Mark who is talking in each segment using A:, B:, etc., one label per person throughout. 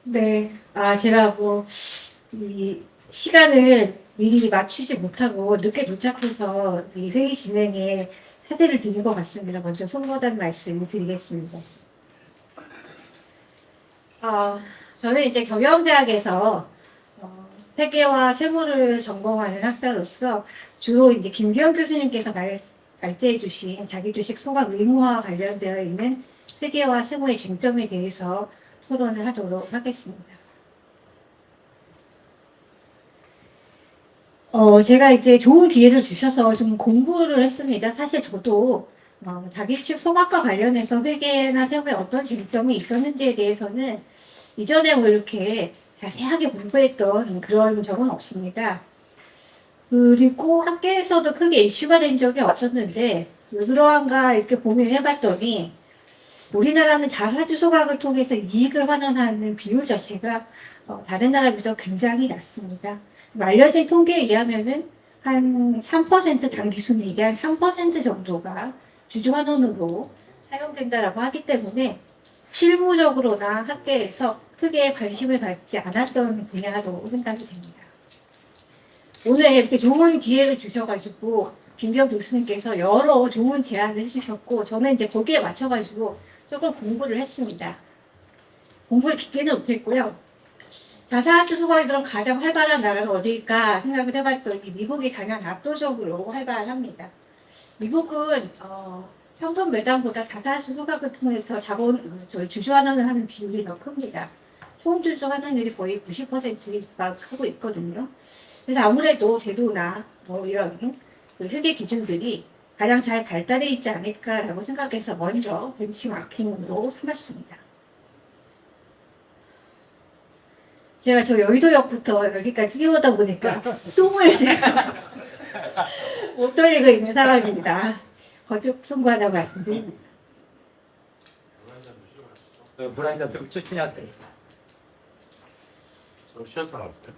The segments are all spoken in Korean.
A: 네. 제가 이 시간을 미리 맞추지 못하고 늦게 도착해서 이 회의 진행에 사죄를 드린 것 같습니다. 먼저 송구하다는 말씀을 드리겠습니다. 아, 저는 이제 경영대학에서 회계와 세무를 전공하는 학자로서 주로 이제 김기현 교수님께서 발제해 주신 자기주식 소각 의무화와 관련되어 있는 회계와 세무의 쟁점에 대해서 토론을 하도록 하겠습니다. 제가 이제 좋은 기회를 주셔서 좀 공부를 했습니다. 사실 저도 자기주식 소각과 관련해서 회계나 세무에 어떤 쟁점이 있었는지에 대해서는 이전에 이렇게 자세하게 공부했던 그런 적은 없습니다. 그리고 학계에서도 크게 이슈가 된 적이 없었는데 왜 그러한가 이렇게 고민해봤더니 우리나라는 자사주 소각을 통해서 이익을 환원하는 비율 자체가 다른 나라에 비해서 굉장히 낮습니다. 알려진 통계에 의하면은 한 3% 단기순이익의 한 3% 정도가 주주 환원으로 사용된다라고 하기 때문에 실무적으로나 학계에서 크게 관심을 갖지 않았던 분야로 생각이 됩니다. 오늘 이렇게 좋은 기회를 주셔가지고 김경 교수님께서 여러 좋은 제안을 해주셨고 저는 이제 거기에 맞춰가지고 조금 공부를 했습니다. 공부를 깊게는 못했고요. 자사주 소각이 그럼 가장 활발한 나라가 어디일까 생각을 해봤더니 미국이 당연 압도적으로 활발합니다. 미국은 현금 매당보다 자사주 소각을 통해서 주주 환원을 하는 비율이 더 큽니다. 총 주주 환원율이 거의 90% 육박하고 있거든요. 그래서 아무래도 제도나 이런 그 회계 기준들이 가장 잘 발달해 있지 않을까라고 생각해서 먼저 벤치마킹으로 삼았습니다. 제가 저 여의도역부터 여기까지 뛰어오다 보니까 숨을 제가 못 돌리고 있는 상황입니다. 거듭 송구하다고 말씀드립니다.
B: 물 한잔 들고 쫓기냐 돼.
C: 좀 쉬었다 왔어요.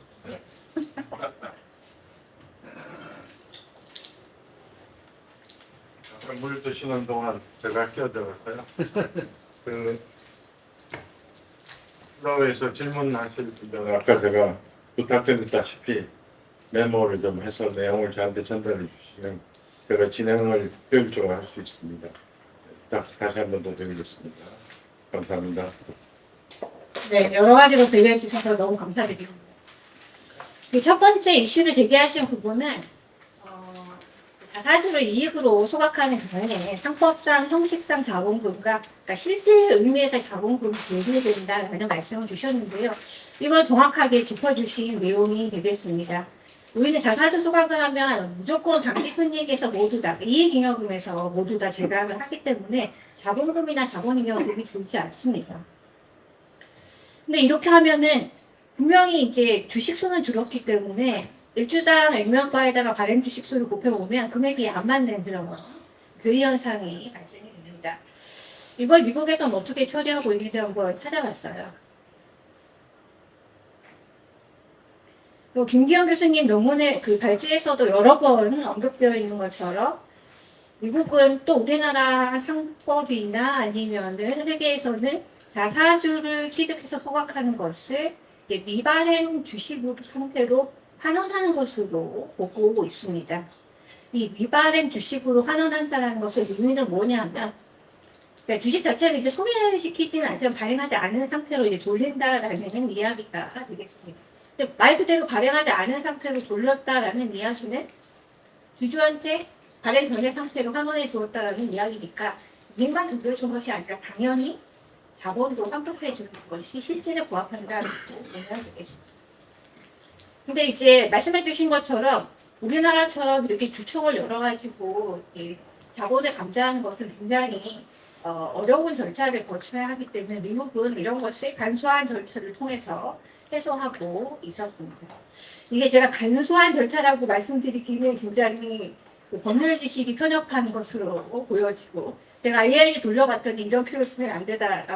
C: 물 드시는 동안 제가 끼어들었어요. 그 프로에서 질문하실 분들 아까 제가 부탁드렸다시피 메모를 좀 해서 내용을 저한테 전달해 주시면 제가 진행을 효율적으로 할 수 있습니다. 다시 한 번 더 드리겠습니다. 감사합니다.
A: 네, 여러 가지로 배려해 주셔서 너무 감사드립니다. 첫 번째 이슈를 제기하신 부분은 자사주를 이익으로 소각하는 경우에 상법상, 형식상 자본금과 그러니까 실제 의미에서 자본금이 배분된다라는 말씀을 주셨는데요. 이걸 정확하게 짚어주신 내용이 되겠습니다. 우리는 자사주 소각을 하면 무조건 당기순이익에서 모두 다 이익잉여금에서 모두 다 제각을 하기 때문에 자본금이나 자본잉여금이 들지 않습니다. 근데 이렇게 하면은 분명히 이제 주식수는 줄었기 때문에 일주당 액면가에다가 발행 주식수를 곱해보면 금액이 안 맞는 그런 괴리 현상이 발생이 됩니다. 이걸 미국에서는 어떻게 처리하고 있는지 한번 찾아봤어요. 김기현 교수님 논문의 그 발제에서도 여러 번 언급되어 있는 것처럼 미국은 또 우리나라 상법이나 아니면은 회계에서는 자사주를 취득해서 소각하는 것을 미발행 주식으로 상태로 환원하는 것으로 보고 있습니다. 이 미발행 주식으로 환원한다는 것의 의미는 뭐냐면 그러니까 주식 자체를 이제 소멸시키지는 않지만 발행하지 않은 상태로 이제 돌린다라는 이야기가 되겠습니다. 말 그대로 발행하지 않은 상태로 돌렸다라는 이야기는 주주한테 발행 전의 상태로 환원해 주었다라는 이야기니까 민간 돌려준 것이 아니라 당연히 자본도 환급해 주는 것이 실질에 부합한다고 보면 되겠습니다. 근데 이제 말씀해 주신 것처럼 우리나라처럼 이렇게 주총을 열어가지고 자본을 감자하는 것은 굉장히 어려운 절차를 거쳐야 하기 때문에 미국은 이런 것을 간소한 절차를 통해서 해소하고 있었습니다. 이게 제가 간소한 절차라고 말씀드리기는 굉장히 법률 지식이 편협한 것으로 보여지고 제가 AI에 돌려봤더니 이런 표현 쓰면 안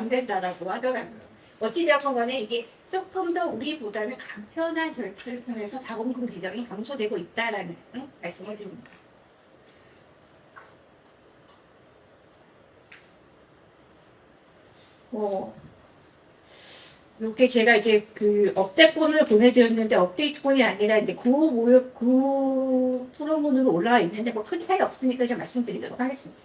A: 된다라고 하더라고요. 어찌되었건 간에 이게 조금 더 우리보다는 간편한 절차를 통해서 자본금 규정이 감소되고 있다라는 말씀을 드립니다. 이렇게 제가 이제 그 업데이트본을 보내드렸는데 업데이트본이 아니라 이제 구 토론본으로 올라와 있는데 뭐 큰 차이 없으니까 좀 말씀드리도록 하겠습니다.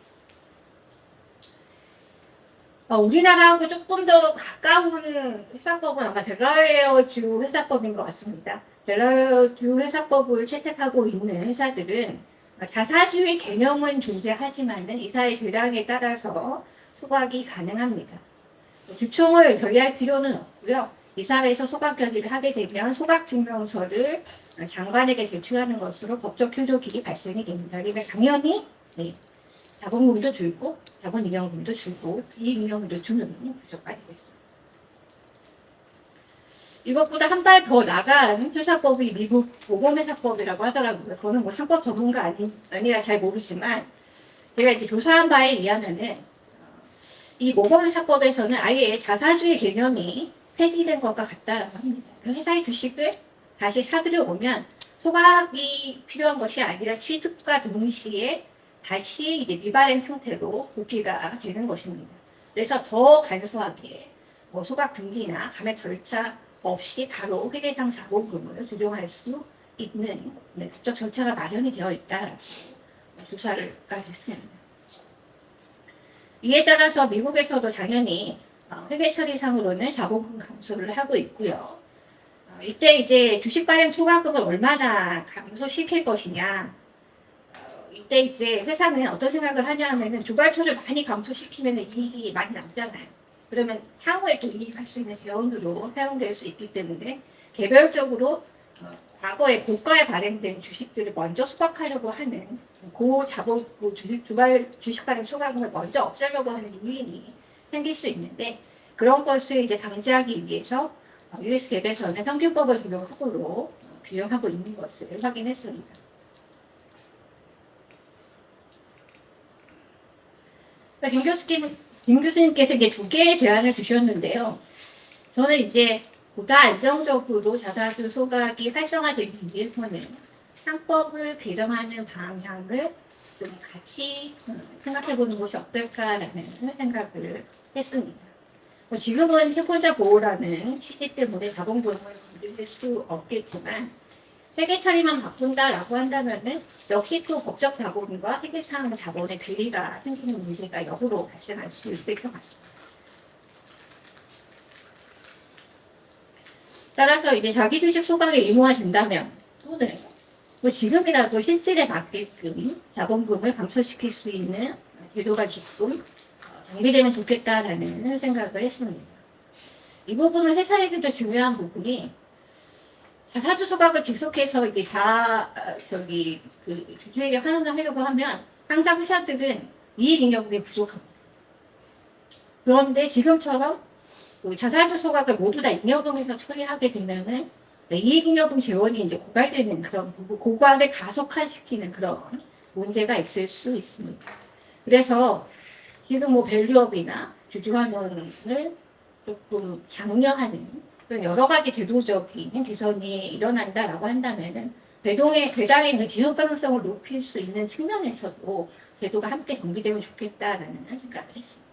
A: 우리나라하고 조금 더 가까운 회사법은 아마 델라웨어주 회사법인 것 같습니다. 델라웨어주 회사법을 채택하고 있는 회사들은 자사주의 개념은 존재하지만은 이사의 재량에 따라서 소각이 가능합니다. 주총을 결의할 필요는 없고요. 이사회에서 소각 결의를 하게 되면 소각 증명서를 장관에게 제출하는 것으로 법적 효력이 발생이 됩니다. 그러니까 당연히 자본금도 줄고 자본이익금도 줄고 이익잉여금도 주는 구조가 되겠습니다. 이것보다 한 발 더 나간 회사법이 미국 보건회사법이라고 하더라고요. 저는 뭐 상법 전문가 아니라 잘 모르지만 제가 이제 조사한 바에 의하면은 이 모범회사법에서는 아예 자사주의 개념이 폐지된 것과 같다라고 합니다. 그 회사의 주식을 다시 사들여오면 소각이 필요한 것이 아니라 취득과 동시에 다시 이제 미발행 상태로 복귀가 되는 것입니다. 그래서 더 간소하게 소각 등기나 감액 절차 없이 바로 회계상 자본금을 조정할 수 있는 법적 절차가 마련이 되어 있다라고 조사가 됐습니다. 이에 따라서 미국에서도 당연히 회계 처리상으로는 자본금 감소를 하고 있고요. 이때 이제 주식 발행 초과금을 얼마나 감소시킬 것이냐. 이때 이제 회사는 어떤 생각을 하냐 하면은 주발초를 많이 감소시키면 이익이 많이 남잖아요. 그러면 향후에 또 이익할 수 있는 재원으로 사용될 수 있기 때문에 개별적으로 과거에 고가에 발행된 주식들을 먼저 소각하려고 하는 주식 발행 초과금을 먼저 없애려고 하는 요인이 생길 수 있는데 그런 것을 이제 방지하기 위해서 US 갭에서는 평균법을 적용하도록 규정하고 있는 것을 확인했습니다. 김 교수님께서 이제 두 개의 제안을 주셨는데요. 저는 이제 보다 안정적으로 자사주 소각이 활성화되기 위해서는 상법을 개정하는 방향을 좀 같이 생각해보는 것이 어떨까라는 생각을 했습니다. 지금은 채권자 보호라는 취지 때문에 자본금을 건드릴 수 없겠지만 회계 처리만 바꾼다라고 한다면은 역시 또 법적 자본과 회계상 자본의 괴리가 생기는 문제가 역으로 발생할 수 있을 것 같습니다. 따라서 이제 자기 주식 소각이 의무화된다면 또는 지금이라도 실질에 맞게끔 자본금을 감소시킬 수 있는 제도가 조금 정비되면 좋겠다라는 생각을 했습니다. 이 부분은 회사에게도 중요한 부분이 자사주 소각을 계속해서 이제 주주에게 환원하려고 하면 항상 회사들은 이익잉여금이 부족합니다. 그런데 지금처럼 자사주 소각을 모두 다 잉여금에서 처리하게 되면은 이익잉여금 재원이 이제 고갈되는 그런 부분, 고갈을 가속화시키는 그런 문제가 있을 수 있습니다. 그래서 지금 밸류업이나 주주환원을 조금 장려하는 그런 여러 가지 제도적인 개선이 일어난다라고 한다면은 배당의 그 지속 가능성을 높일 수 있는 측면에서도 제도가 함께 정비되면 좋겠다라는 생각을 했습니다.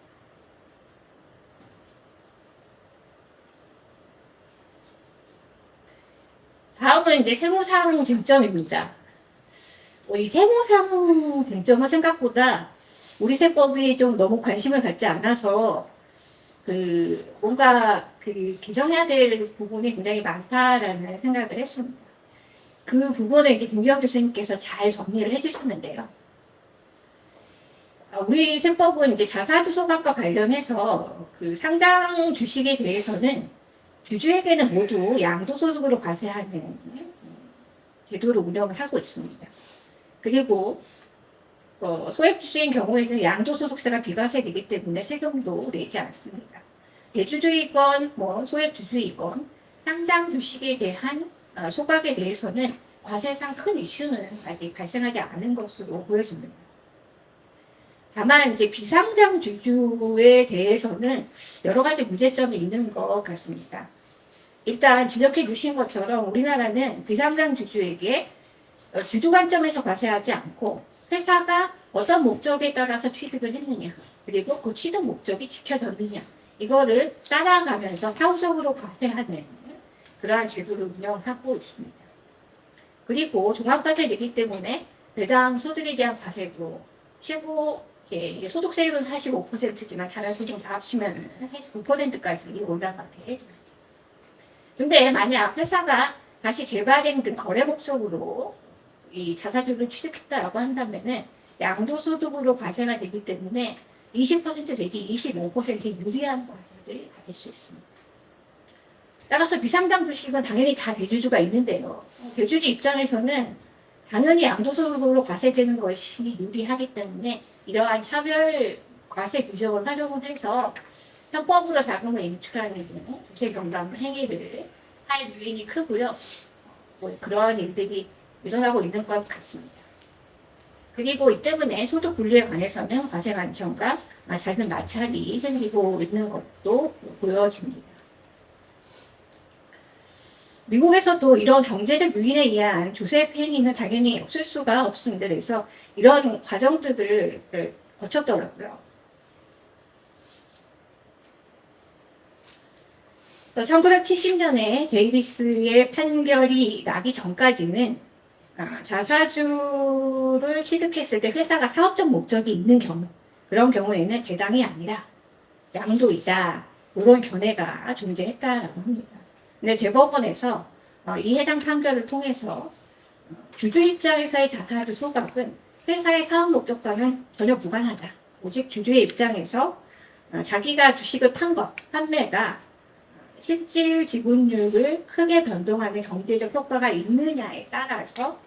A: 다음은 이제 세무상 쟁점입니다. 이 세무상 쟁점은 생각보다 우리 세법이 좀 너무 관심을 갖지 않아서 뭔가 개정해야 될 부분이 굉장히 많다라는 생각을 했습니다. 그 부분을 이제 김기영 교수님께서 잘 정리를 해주셨는데요. 우리 세법은 이제 자사주 소각과 관련해서 상장 주식에 대해서는 주주에게는 모두 양도소득으로 과세하는 제도를 운영을 하고 있습니다. 그리고 소액주주인 경우에는 양도소득세가 비과세되기 때문에 세금도 내지 않습니다. 대주주이건 소액주주이건 상장 주식에 대한 소각에 대해서는 과세상 큰 이슈는 아직 발생하지 않은 것으로 보여집니다. 다만 이제 비상장 주주에 대해서는 여러 가지 문제점이 있는 것 같습니다. 일단 지적해 주신 것처럼 우리나라는 비상장 주주에게 주주 관점에서 과세하지 않고 회사가 어떤 목적에 따라서 취득을 했느냐 그리고 그 취득 목적이 지켜졌느냐 이거를 따라가면서 사후적으로 과세하는 그러한 제도를 운영하고 있습니다. 그리고 종합과세이기 때문에 배당 소득에 대한 과세도 최고 이게 소득세율은 45%지만 다른 소득 다 합치면 9%까지 올라가게. 근데 만약 회사가 다시 재발행 등 거래 목적으로 이 자사주를 취득했다라고 한다면은 양도소득으로 과세가 되기 때문에 20% 내지 25% 유리한 과세를 받을 수 있습니다. 따라서 비상장 주식은 당연히 다 대주주가 있는데요. 대주주 입장에서는 당연히 양도소득으로 과세되는 것이 유리하기 때문에 이러한 차별 과세 규정을 활용을 해서 편법으로 자금을 인출하는 주세 경감 행위를 할 요인이 크고요. 그러한 일들이 일어나고 있는 것 같습니다. 그리고 이 때문에 소득 분리에 관해서는 과세 관점과 잦은 마찰이 생기고 있는 것도 보여집니다. 미국에서도 이런 경제적 요인에 의한 조세 행위는 당연히 없을 수가 없습니다. 그래서 이런 과정들을 거쳤더라고요. 1970년에 데이비스의 판결이 나기 전까지는 자사주를 취득했을 때 회사가 사업적 목적이 있는 경우, 그런 경우에는 배당이 아니라 양도이다, 이런 견해가 존재했다고 합니다. 근데 대법원에서 이 해당 판결을 통해서 주주 입장에서의 자사주 소각은 회사의 사업 목적과는 전혀 무관하다. 오직 주주의 입장에서 자기가 주식을 판 것, 판매가 실질 지분율을 크게 변동하는 경제적 효과가 있느냐에 따라서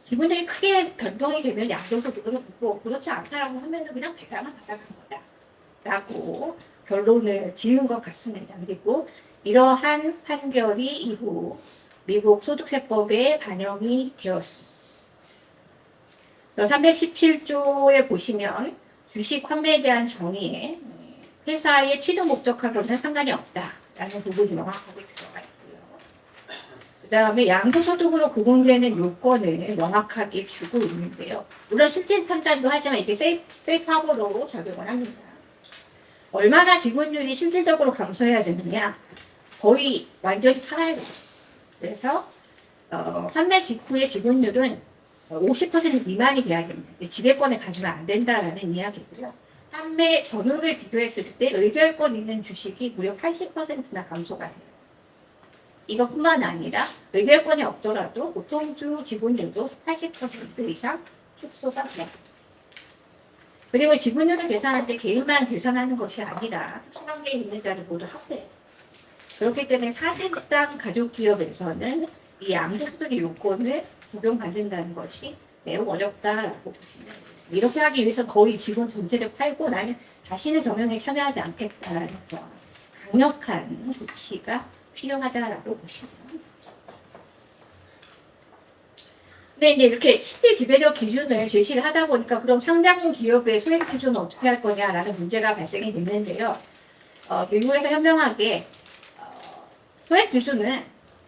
A: 지분율이 크게 변동이 되면 양도소득을 받고 그렇지 않다라고 하면 그냥 배당을 받아간 거다라고 결론을 지은 것 같습니다. 그리고 이러한 판결이 이후 미국 소득세법에 반영이 되었습니다. 317조에 보시면 주식 판매에 대한 정의에 회사의 취득 목적하고는 상관이 없다라는 부분이 명확하게 들어가 있고요. 그 다음에 양도소득으로 구분되는 요건을 명확하게 주고 있는데요. 물론 실질 판단도 하지만 이게 세이프 하버로 적용을 합니다. 얼마나 지분율이 실질적으로 감소해야 되느냐? 거의 완전히 팔아야 돼요. 그래서 판매 직후의 지분율은 50% 미만이 돼야 됩니다. 지배권을 가지면 안 된다라는 이야기고요. 판매 전후를 비교했을 때 의결권 있는 주식이 무려 80%나 감소가 돼요. 이것뿐만 아니라 의결권이 없더라도 보통주 지분율도 80% 이상 축소가 돼요. 그리고 지분율을 계산할 때 개인만 계산하는 것이 아니라 특수관계에 있는 자를 모두 합해요. 그렇기 때문에 사실상 가족기업에서는 이 양도소득의 요건을 적용받는다는 것이 매우 어렵다라고 보시면 되겠습니다. 이렇게 하기 위해서 거의 지분 전체를 팔고 나는 다시는 경영에 참여하지 않겠다라는 그런 강력한 조치가 필요하다라고 보시면 되겠습니다. 근데 이제 이렇게 실질 지배력 기준을 제시를 하다 보니까 그럼 상장 기업의 소액 기준은 어떻게 할 거냐라는 문제가 발생이 됐는데요. 미국에서 현명하게 소액 기준은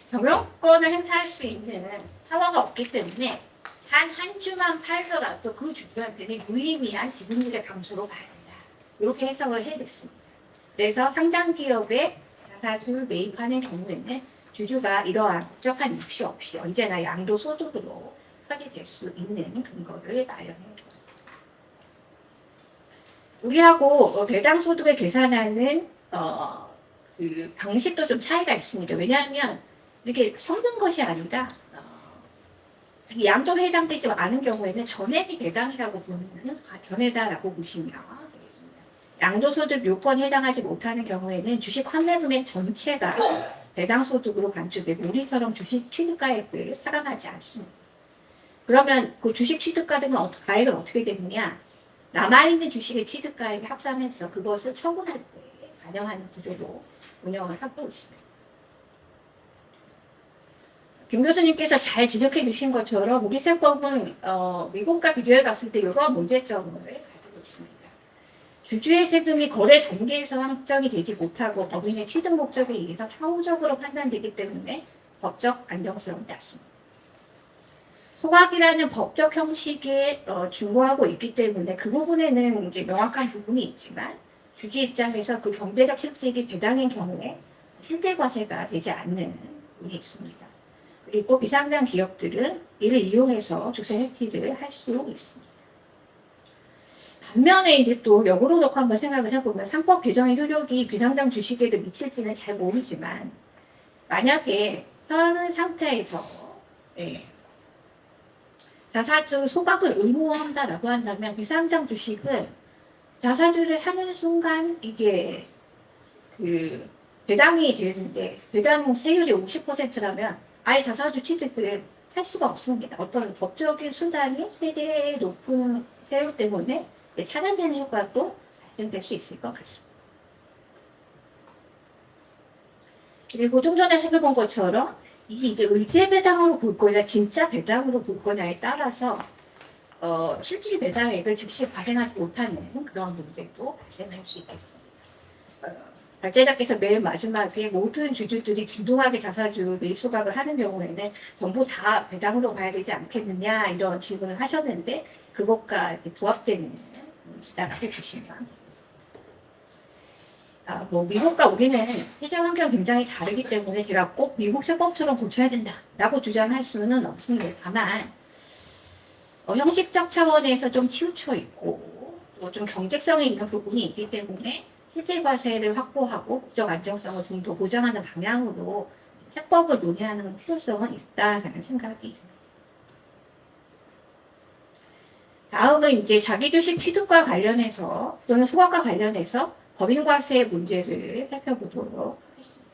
A: 경영권을 행사할 수 있는 파워가 없기 때문에 단 한 주만 팔더라도 그 주주한테는 유의미한 지분율의 감소로 가야 된다. 이렇게 해석을 해냈습니다. 그래서 상장 기업에 자사주를 매입하는 경우에는 주주가 이러한 복잡한 입시 없이 언제나 양도소득으로 처리될 수 있는 근거를 마련해 주었습니다. 우리하고 배당소득을 계산하는 그 방식도 좀 차이가 있습니다. 왜냐하면 이렇게 섞는 것이 아니라 양도에 해당되지 않은 경우에는 전액이 배당이라고 보는 견해다라고 보시면 되겠습니다. 양도소득 요건에 해당하지 못하는 경우에는 주식 판매 금액 전체가 배당소득으로 간주되고 우리처럼 주식 취득가액을 차감하지 않습니다. 그러면 그 주식 취득가액은 어떻게 되느냐? 남아있는 주식의 취득가액을 합산해서 그것을 처분할 때 반영하는 구조로 운영을 하고 있습니다. 김 교수님께서 잘 지적해 주신 것처럼 우리 세법은 미국과 비교해 봤을 때 이러한 문제점을 가지고 있습니다. 주주의 세금이 거래 단계에서 확정이 되지 못하고 법인의 취득 목적에 의해서 사후적으로 판단되기 때문에 법적 안정성이 낮습니다. 소각이라는 법적 형식에 준거하고 있기 때문에 그 부분에는 이제 명확한 부분이 있지만 주주 입장에서 그 경제적 실질이 배당인 경우에 실질과세가 되지 않는 부분이 있습니다. 그리고 비상장 기업들은 이를 이용해서 주세 회피를 할 수 있습니다. 반면에 이제 또 역으로 놓고 한번 생각을 해보면 상법 개정의 효력이 비상장 주식에도 미칠지는 잘 모르지만 만약에 현 상태에서 자사주 소각을 의무화한다라고 한다면 비상장 주식은 자사주를 사는 순간 이게 그 배당이 되는데 배당 세율이 50%라면 아예 자사주 취득을 할 수가 없습니다. 어떤 법적인 수단이 세제 높은 세율 때문에 차단되는 효과도 발생될 수 있을 것 같습니다. 그리고 좀 전에 살펴본 것처럼 이게 이제 의제 배당으로 볼 거냐 진짜 배당으로 볼 거냐에 따라서 실질 배당액을 즉시 발생하지 못하는 그런 문제도 발생할 수 있겠습니다. 발제자께서 맨 마지막에 모든 주주들이 균등하게 자사주 매입 소각을 하는 경우에는 전부 다 배당으로 봐야 되지 않겠느냐 이런 질문을 하셨는데 그것과 부합되는 지다라고 보시면 되겠습니다. 미국과 우리는 세제 환경 굉장히 다르기 때문에 제가 꼭 미국 세법처럼 고쳐야 된다라고 주장할 수는 없습니다. 다만 형식적 차원에서 좀 치우쳐 있고 또 좀 경제성이 있는 부분이 있기 때문에 실질과세를 확보하고 국적 안정성을 좀 더 보장하는 방향으로 해법을 논의하는 필요성은 있다라는 생각이 듭니다. 다음은 이제 자기주식 취득과 관련해서 또는 소각과 관련해서 법인과세 문제를 살펴보도록 하겠습니다.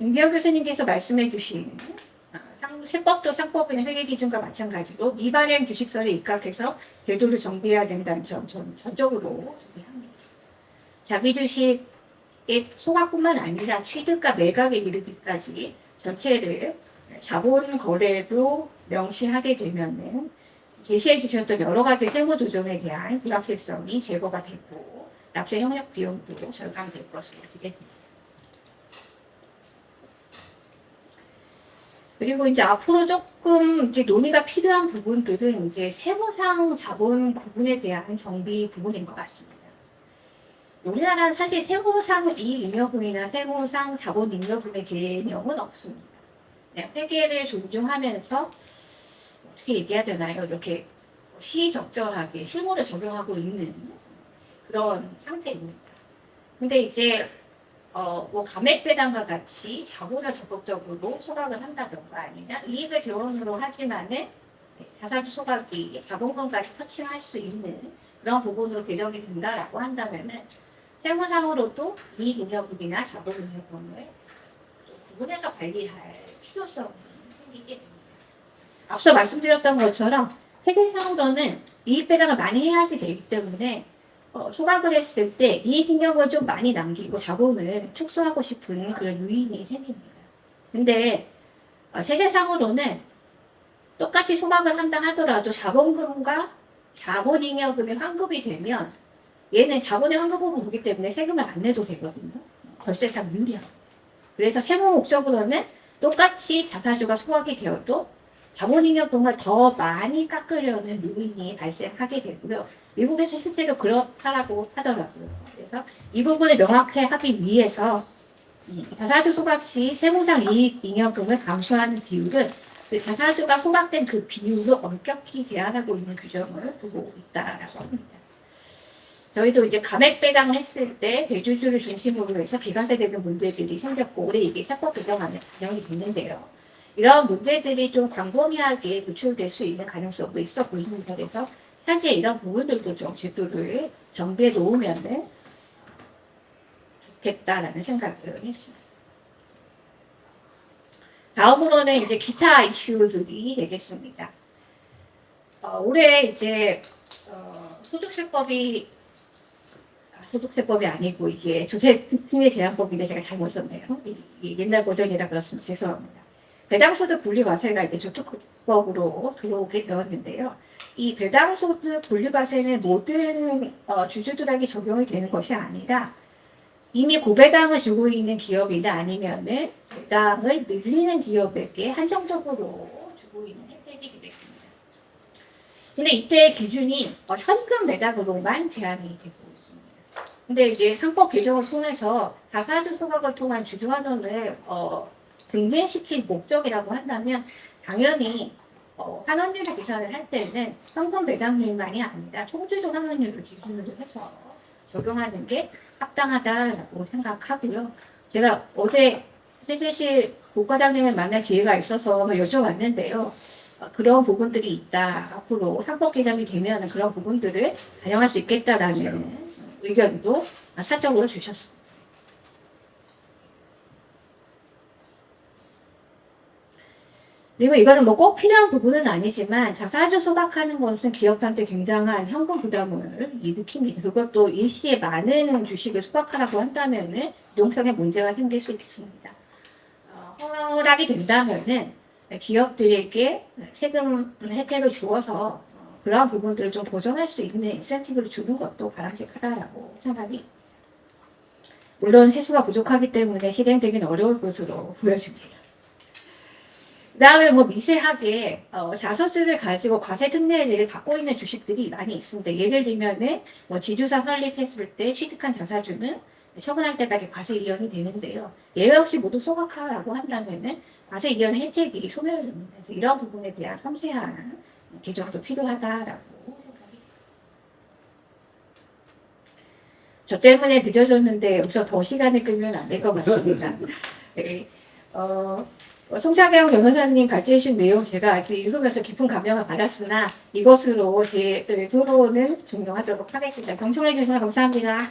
A: 임기혁 교수님께서 말씀해 주신 세법도 상법인의 회계기준과 마찬가지로 미발행 주식설에 입각해서 제도를 정비해야 된다는 점 저는 전적으로 동의합니다. 자기주식의 소각뿐만 아니라 취득과 매각에 이르기까지 전체를 자본거래로 명시하게 되면은 제시해 주셨던 여러 가지 세무 조정에 대한 불확실성이 제거가 되고 납세 협력 비용도 절감될 것으로 기대됩니다. 그리고 이제 앞으로 조금 이제 논의가 필요한 부분들은 이제 세무상 자본 구분에 대한 정비 부분인 것 같습니다. 우리나라는 사실 세무상 이익잉여금이나 세무상 자본잉여금의 개념은 없습니다. 회계를 존중하면서 어떻게 얘기해야 되나요? 이렇게 시적절하게 실무를 적용하고 있는 그런 상태입니다. 근데 이제 감액배당과 같이 자본을 적극적으로 소각을 한다던가 아니면 이익을 재원으로 하지만은 자사주 소각이 자본금까지 터칭할 수 있는 그런 부분으로 개정이 된다라고 한다면은 세무상으로도 이익잉여금이나 자본잉여금을 구분해서 관리할 필요성이 생기게 됩니다. 앞서 말씀드렸던 것처럼 회계상으로는 이익배당을 많이 해야지 되기 때문에 소각을 했을 때 이익잉여금을 좀 많이 남기고 자본을 축소하고 싶은 그런 유인이 생깁니다. 근데 세제상으로는 똑같이 소각을 한다 하더라도 자본금과 자본잉여금이 환급이 되면 얘는 자본의 환급분을 보기 때문에 세금을 안 내도 되거든요. 걸세상 유리합니다. 그래서 세무 목적으로는 똑같이 자사주가 소각이 되어도 자본잉여금을 더 많이 깎으려는 요인이 발생하게 되고요. 미국에서 실제로 그렇다라고 하더라고요. 그래서 이 부분을 명확히 하기 위해서 자사주 소각 시 세무상 이익잉여금을 감수하는 비율을 자사주가 소각된 그 비율로 엄격히 제한하고 있는 규정을 두고 있다라고 합니다. 저희도 이제 감액배당을 했을 때 대주주를 중심으로 해서 비과세되는 문제들이 생겼고 올해 이게 세법 개정안에 반영이 됐는데요. 이런 문제들이 좀 광범위하게 노출될 수 있는 가능성도 있어 보입니다. 그래서 사실 이런 부분들도 좀 제도를 정비해 놓으면 좋겠다라는 생각을 했습니다. 다음으로는 이제 기타 이슈들이 되겠습니다. 올해 이제 소득세법이 아니고 이게 조세특례제한법인데 제가 잘못 썼네요. 옛날 버전이라 그렇습니다. 죄송합니다. 배당소득 분리과세가 이제 조특법으로 들어오게 되었는데요. 이 배당소득 분리과세는 모든 주주들에게 적용이 되는 것이 아니라 이미 고배당을 주고 있는 기업이나 아니면은 배당을 늘리는 기업에게 한정적으로 주고 있는 혜택이 되겠습니다. 근데 이때 기준이 현금 배당으로만 제한이 되고 있습니다. 근데 이제 상법 개정을 통해서 자사주 소각을 통한 주주환원을 증진시킨 목적이라고 한다면 당연히 환원율을 계산을 할 때는 현금 배당률만이 아니라 총주주 환원율을 기준으로 해서 적용하는 게 합당하다라고 생각하고요. 제가 어제 세세실 국과장님을 만날 기회가 있어서 여쭤봤는데요. 그런 부분들이 있다. 앞으로 상법 개정이 되면 그런 부분들을 반영할 수 있겠다라는 의견도 사적으로 주셨습니다. 그리고 이거는 뭐 꼭 필요한 부분은 아니지만 자사주 소각하는 것은 기업한테 굉장한 현금 부담을 일으킵니다. 그것도 일시에 많은 주식을 소각하라고 한다면은 유동성에 문제가 생길 수 있습니다. 허락이 된다면은 기업들에게 세금 혜택을 주어서 그러한 부분들을 좀 보전할 수 있는 인센티브를 주는 것도 바람직하다라고 생각이. 물론 세수가 부족하기 때문에 실행되기는 어려울 것으로 보여집니다. 그 다음에 뭐 미세하게 자사주를 가지고 과세 특례를 받고 있는 주식들이 많이 있습니다. 예를 들면은 뭐 지주사 설립했을 때 취득한 자사주는 처분할 때까지 과세 이연이 되는데요. 예외 없이 모두 소각하라고 한다면은 과세 이연 혜택이 소멸됩니다. 그래서 이런 부분에 대한 섬세한 개정도 필요하다라고 생각이. 저 때문에 늦어졌는데 여기서 더 시간을 끌면 안 될 것 같습니다. 네. 송창영 변호사님 발제해 주신 내용 제가 아직 읽으면서 깊은 감명을 받았으나 이것으로 제 토론은 종료하도록 하겠습니다. 경청해 주셔서 감사합니다.